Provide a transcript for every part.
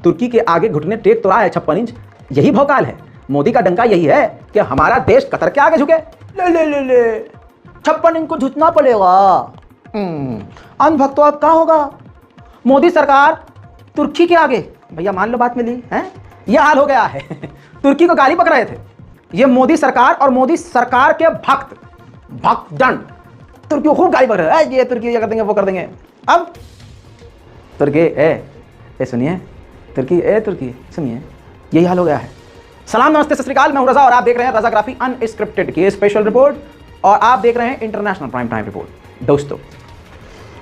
तुर्की के आगे घुटने टेक तो रहा है 56 इंच। यही भौकाल है, मोदी का डंका यही है कि हमारा देश कतर के आगे झुके। ले 56 इंच को झुकना पड़ेगा। अंधभक्तो अब क्या होगा? मोदी सरकार तुर्की के आगे, भैया मान लो बात मिली है, यह हाल हो गया है। तुर्की को गाली पकड़ रहे थे ये मोदी सरकार और मोदी सरकार के भक्तजन तुर्की को खूब गाली पकड़ रहे हैं, ये तुर्की ये कर देंगे वो कर देंगे। अब तुर्की ए सुनिए, तुर्की सुनिए, यही हाल हो गया है। सलाम नमस्ते सत श्री अकाल, मैं हूं रजा और आप देख रहे हैं रजाग्राफी अनस्क्रिप्टेड की स्पेशल रिपोर्ट और आप देख रहे हैं इंटरनेशनल प्राइम टाइम रिपोर्ट। दोस्तों,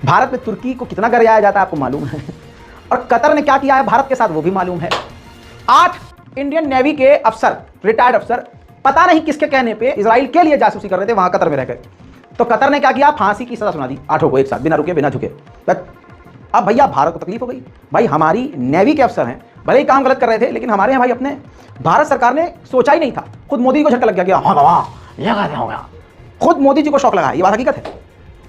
भारत में तुर्की को कितना गरियाया जाता है आपको मालूम है, और कतर ने क्या किया है भारत के साथ वो भी मालूम है। 8 इंडियन नेवी के अफसर, रिटायर्ड अफसर, पता नहीं किसके कहने पे इजराइल के लिए जासूसी कर रहे थे वहां कतर में रहकर। तो कतर ने क्या किया, फांसी की सजा सुना दी 8 को एक साथ, बिना रुके बिना झुके। अब भैया भारत को तकलीफ हो गई, भाई हमारी नेवी के अफसर हैं, भले ही काम गलत कर रहे थे लेकिन हमारे यहाँ भाई अपने भारत सरकार ने सोचा ही नहीं था। खुद मोदी को झटका लग गया, हाँ बाबा ये कैसे हो गया। खुद मोदी जी को शौक लगा, ये बात हकीकत है,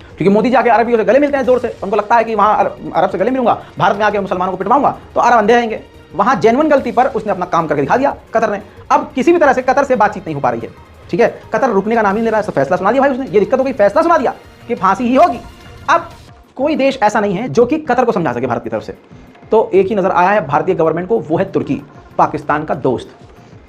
क्योंकि मोदी जाके अरबियों से गले मिलते हैं जोर से। उनको लगता है कि वहाँ अरब से गले मिलूंगा, भारत में आके मुसलमानों को पिटवाऊंगा तो अरब अंधे रहेंगे। वहाँ जेन्युइन गलती पर उसने अपना काम करके दिखा दिया कतर ने। अब किसी भी तरह से कतर से बातचीत नहीं हो पा रही है, ठीक है। कतर रुकने का नाम ही नहीं ले रहा है, फैसला सुना दिया भाई उसने, ये दिक्कत हो गई, फैसला सुना दिया कि फांसी ही होगी। अब कोई देश ऐसा नहीं है जो कि कतर को समझा सके भारत की तरफ से। तो एक ही नजर आया है भारतीय गवर्नमेंट को, वो है तुर्की, पाकिस्तान का दोस्त,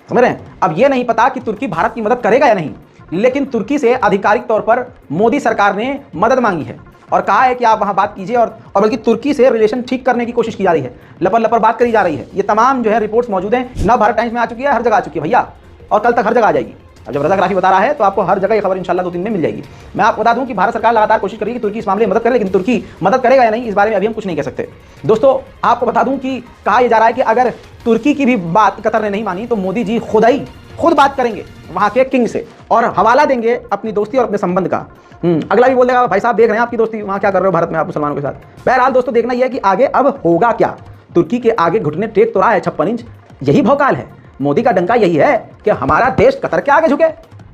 समझ रहे हैं। अब ये नहीं पता कि तुर्की भारत की मदद करेगा या नहीं, लेकिन तुर्की से आधिकारिक तौर पर मोदी सरकार ने मदद मांगी है और कहा है कि आप वहां बात कीजिए, और बल्कि तुर्की से रिलेशन ठीक करने की कोशिश की जा रही है, लपर लपर बात करी जा रही है। ये तमाम जो है रिपोर्ट्स मौजूद हैं, नव भारत टाइम्स में आ चुकी है, हर जगह आ चुकी है भैया, और कल तक हर जगह आ जाएगी। अब जब रजाग्राफी बता रहा है तो आपको हर जगह ये खबर इंशाल्लाह 2-3 में मिल जाएगी। मैं आपको बता दूं कि भारत सरकार लगातार कोशिश कर रही है कि तुर्की इस मामले में मदद करे, लेकिन तुर्की मदद करेगा या नहीं इस बारे में अभी हम कुछ नहीं कह सकते। दोस्तों, आपको बता दूं कि कहा यह जा रहा है कि अगर तुर्की की भी बात कतर ने नहीं मानी तो मोदी जी खुद बात करेंगे वहां के किंग से और हवाला देंगे अपनी दोस्ती और अपने संबंध का। अगला भी बोल देगा भाई साहब देख रहे हैं आपकी दोस्ती वहां क्या कर रहे हो भारत में आप मुसलमानों के साथ। बहरहाल दोस्तों, देखना यह है कि आगे अब होगा क्या। तुर्की के आगे घुटने टेक तो रहा है 56 इंच। यही भौकाल है, मोदी का डंका यही है कि हमारा देश कतर के आगे झुके।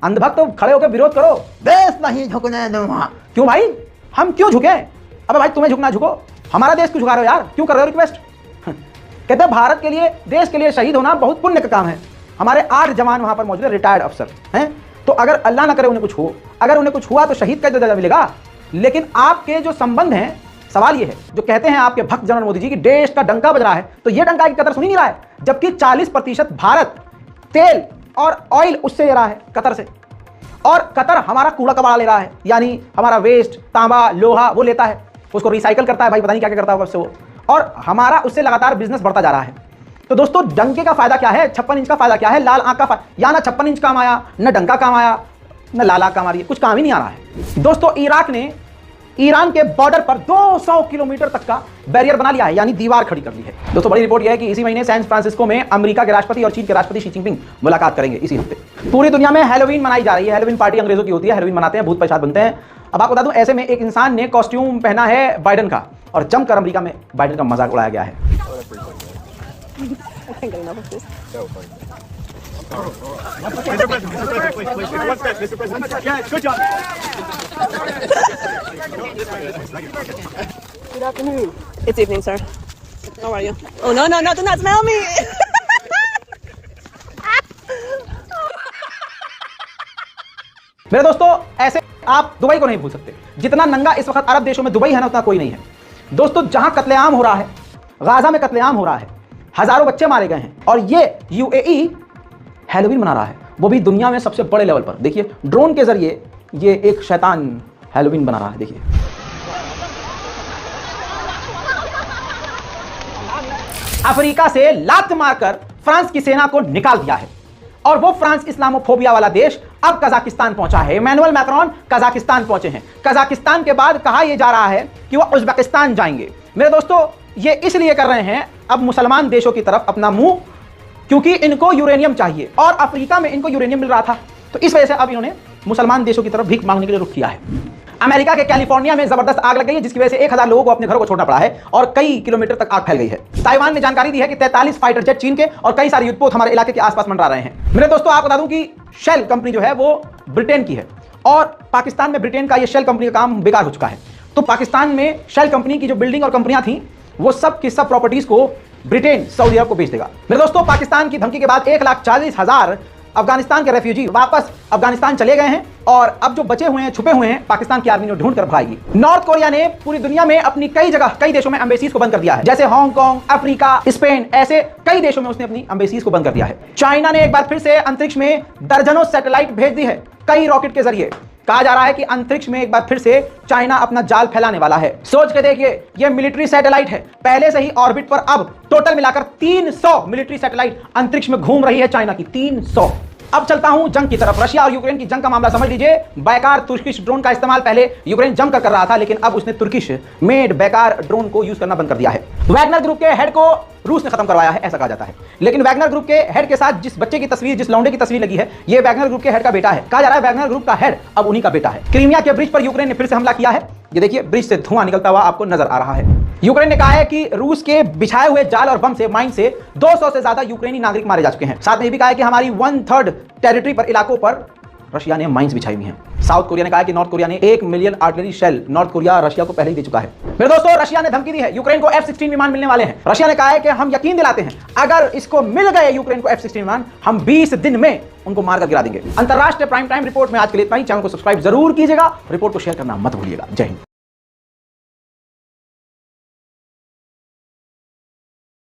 अंधभक्त तो खड़े होकर विरोध करो, देश नहीं झुकने दूंगा। क्यों भाई, हम क्यों झुके? अब भाई तुम्हें झुकना झुको, हमारा देश क्यों झुका रहे हो यार, क्यों कर रहे हो रिक्वेस्ट? कहते हैं भारत के लिए, देश के लिए शहीद होना बहुत पुण्य का काम है। हमारे 8 जवान वहां पर मौजूद है, रिटायर्ड अफसर हैं। तो अगर अल्लाह ना करे उन्हें कुछ हो, अगर उन्हें कुछ हुआ तो शहीद का दर्जा मिलेगा। लेकिन आपके जो संबंध हैं, सवाल ये है, जो कहते हैं आपके भक्त जनरल मोदी जी की देश का डंका बज रहा है, तो ये डंका की कतर सुन ही नहीं रहा है, जबकि 40% भारत तेल और ऑयल उससे ले रहा है कतर से, और कतर हमारा कूड़ा कबाड़ा ले रहा है, यानी हमारा वेस्ट, तांबा, लोहा वो लेता है, उसको रिसाइकल करता है, भाई पता नहीं क्या क्या करता होगा उससे वो, और हमारा उससे लगातार बिजनेस बढ़ता जा रहा है। तो दोस्तों, डंके का फायदा क्या है, 56 इंच का फायदा क्या है, लाल आंख का फायदा, या ना 56 इंच काम आया, न डंका काम आया, न लाल आंख काम आ रही है, कुछ काम ही नहीं आ रहा है। दोस्तों, इराक ने ईरान के बॉर्डर पर 200 किलोमीटर तक का बैरियर बना लिया है, यानी दीवार खड़ी कर ली है। दोस्तों, बड़ी रिपोर्ट यह है कि इसी महीने सैन फ्रांसिस्को में अमेरिका के राष्ट्रपति और चीन के राष्ट्रपति शी जिनपिंग मुलाकात करेंगे इसी हफ्ते। पूरी दुनिया में हैलोवीन मनाई जा रही है। हैलोवीन पार्टी अंग्रेजों की होती है, हैलोवीन मनाते हैं, भूत पिशाच बनते हैं। अब आपको बता दूं, ऐसे में एक इंसान ने कॉस्ट्यूम पहना है बाइडेन का, और जमकर अमेरिका में बाइडेन का मजाक उड़ाया गया है। Good afternoon. It's evening, sir. How are you? Oh, no, do not smell me. मेरे दोस्तों, ऐसे आप दुबई को नहीं भूल सकते। जितना नंगा इस वक्त अरब देशों में दुबई है ना, उतना कोई नहीं है। दोस्तों, जहां कत्लेआम हो रहा है, गाजा में कत्लेआम हो रहा है, हजारों बच्चे मारे गए हैं, और ये यूएई हैलोवीन मना रहा है, वो भी दुनिया में सबसे बड़े लेवल पर। देखिए, ड्रोन के जरिए ये एक शैतान हैलोवीन बना रहा है। देखिए, अफ्रीका से लात मारकर फ्रांस की सेना को निकाल दिया है, और वो फ्रांस इस्लामोफोबिया वाला देश अब कजाकिस्तान पहुंचा है। इमैनुअल मैक्रोन कजाकिस्तान पहुंचे हैं। कजाकिस्तान के बाद कहा यह जा रहा है कि वो उज्बेकिस्तान जाएंगे। मेरे दोस्तों, ये इसलिए कर रहे हैं अब मुसलमान देशों की तरफ अपना मुंह, क्योंकि इनको यूरेनियम चाहिए, और अफ्रीका में इनको यूरेनियम मिल रहा था, तो इस वजह से अब इन्होंने मुसलमान देशों की तरफ भीख मांगने के लिए रुख किया है। अमेरिका के कैलिफोर्निया में जबरदस्त आग लग गई है, जिसकी वजह से 1000 लोगों को अपने घरों को छोड़ना पड़ा है, और कई किलोमीटर तक आग फैल गई है। ताइवान ने जानकारी दी है कि 43 फाइटर जेट चीन के और कई सारे युद्धपोत हमारे इलाके के आसपास मंडरा रहे हैं। मेरे दोस्तों, आपको बता दूं कि शेल कंपनी जो है वो ब्रिटेन की है, और पाकिस्तान में ब्रिटेन का ये शेल कंपनी का काम बेकार हो चुका है। तो पाकिस्तान में शेल कंपनी की जो बिल्डिंग और कंपनियां थी, वो सब की सब प्रॉपर्टीज को ब्रिटेन सऊदी अरब को बेच देगा। मेरे दोस्तों, पाकिस्तान की धमकी के बाद 1,40,000 अफगानिस्तान के रेफ्यूजी वापस अफगानिस्तान चले गए हैं और अब जो बचे हुए हैं, छुपे हुए हैं, पाकिस्तान की आर्मी ने ढूंढ कर भगाएगी। नॉर्थ कोरिया ने पूरी दुनिया में अपनी कई जगह, कई देशों में एम्बेसीज को बंद कर दिया है, जैसे हांगकांग, अफ्रीका, स्पेन, ऐसे कई देशों में उसने अपनी एम्बेसीज को बंद कर दिया है। चाइना ने एक बार फिर से अंतरिक्ष में दर्जनों सैटेलाइट भेज दी है, कई रॉकेट के जरिए। कहा जा रहा है कि अंतरिक्ष में एक बार फिर से चाइना अपना जाल फैलाने वाला है। सोच के देखिए, यह मिलिट्री सैटेलाइट है, पहले से ही ऑर्बिट पर, अब टोटल मिलाकर 300 मिलिट्री सैटेलाइट अंतरिक्ष में घूम रही है चाइना की, 300। अब चलता हूं जंग की तरफ। रशिया और यूक्रेन की जंग का मामला समझ लीजिए। बेकार तुर्किश ड्रोन का इस्तेमाल पहले यूक्रेन जमकर कर रहा था, लेकिन अब उसने तुर्किश मेड बेकार ड्रोन को यूज करना बंद कर दिया है। वैगनर ग्रुप के हेड को रूस ने खत्म करवाया है, ऐसा कहा जाता है। लेकिन वैगनर ग्रुप के हेड के साथ जिस बच्चे की तस्वीर, जिस लौंडे की तस्वीर लगी है, यह वैगनर ग्रुप के हेड का बेटा है। कहा जा रहा है वैगनर ग्रुप का हेड अब उन्हीं का बेटा है। क्रीमिया के ब्रिज पर यूक्रेन ने फिर से हमला किया है। ये देखिए, ब्रिज से धुआं निकलता हुआ आपको नजर आ रहा है। यूक्रेन ने कहा है कि रूस के बिछाए हुए जाल और बम से, माइन से 200 से ज्यादा यूक्रेनी नागरिक मारे जा चुके हैं। साथ में ये भी कहा है कि हमारी 1/3 टेरिटरी पर, इलाकों पर रशिया ने माइंस बिछाई हुई हैं। साउथ कोरिया ने कहा है कि नॉर्थ कोरिया ने 1 million artillery shell north Korea Russia को पहले ही दे चुका है। मेरे दोस्तों, रशिया ने धमकी दी है, यूक्रेन को F-16 विमान मिलने वाले हैं। रशिया ने कहा है कि हम यकीन दिलाते हैं, अगर इसको मिल गए यूक्रेन को F-16 विमान, हम 20 दिन में उनको मारकर गिरा देंगे। अंतरराष्ट्रीय प्राइम टाइम रिपोर्ट में आज के लिए इतना ही। चैनल को सब्सक्राइब जरूर कीजिएगा, रिपोर्ट को शेयर करना मत भूलिएगा। जय हिंद।